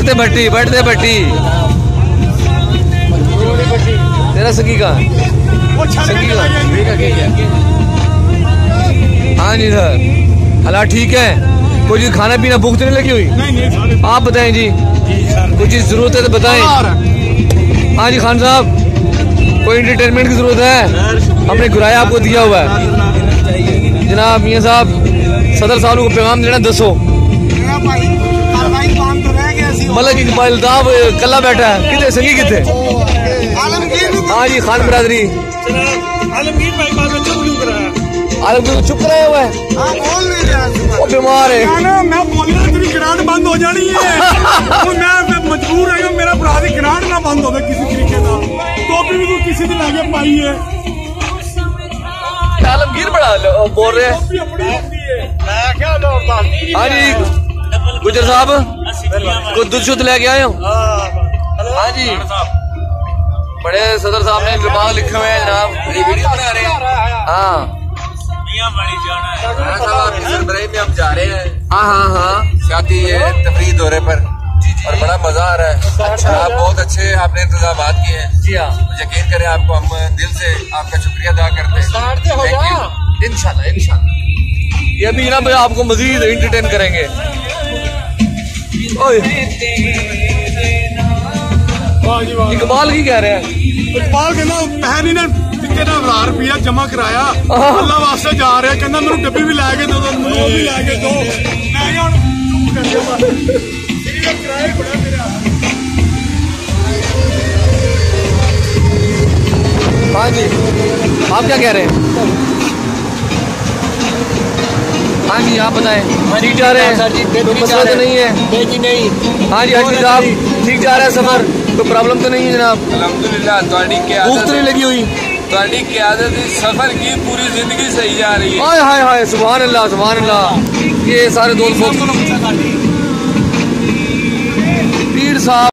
बैठते भट्टी तेरा सगी का हाँ जी सर हालात ठीक है। कोई चीज खाना पीना भूख तो नहीं लगी हुई? आप बताएं जी, कोई चीज जरूरत है तो बताएं। हाँ जी खान साहब, कोई एंटरटेनमेंट की जरूरत है? हमने किराया आपको दिया हुआ है जनाब। मियाँ साहब सदर साहब को पैगाम देना दसो। मतलब इकबाल साहब कला बैठा है कितने संगी कितने? हाँ जी खान बिरादरी आलमगीर चुप कराया हुआ है, वो बीमार है। मैं बोलना तेरी गिराट बंद हो जानी है। मैं मजबूर है मेरा भरा की गिराट ना बंद हो किसी तरीके का। टोपी भी किसी ने लागे पाई है। आलमगीर बड़ा बोल रहे हैं। हाँ जी गुजर साहब को दूध शुद्ध लेके आए हो? हाँ जी बड़े सदर साहब ने दिमाग लिखे हुए हैं जनाब, वीडियो बना रहे हैं। हाँ में हम जा रहे हैं। हाँ साथी ये तफरीह दौरे पर और बड़ा मजा आ रहा है। अच्छा आप बहुत अच्छे आपने इंतजाम किए हैं। जी हाँ यकीन करें आपको हम दिल से आपका शुक्रिया अदा करते हैं। इंशाल्लाह ये अभी जनाब आपको मजीद एंटरटेन करेंगे। इकबाल की कह रहे हैं, इकबाल कहना बहन ने पिछले ना 1000 रुपया जमा कराया अल्लाह वास्ते जा रहा कहना मेरे डब्बी भी लैके दो भी लैके दो। हाँ जी आप क्या कह रहे हैं? हाँ जी आप बताएं। ठीक जा रहे हैं सर जी, कोई मसला तो नहीं है? नहीं। हाँ जी हाजी साहब ठीक जा रहा है सफर, कोई प्रॉब्लम तो नहीं है जनाब? अल्हम्दुलिल्लाह भूख तो नहीं लगी हुई? सफर की पूरी जिंदगी सही जा रही है। हाय सुभान अल्लाह। ये सारे दोस्त पीर साहब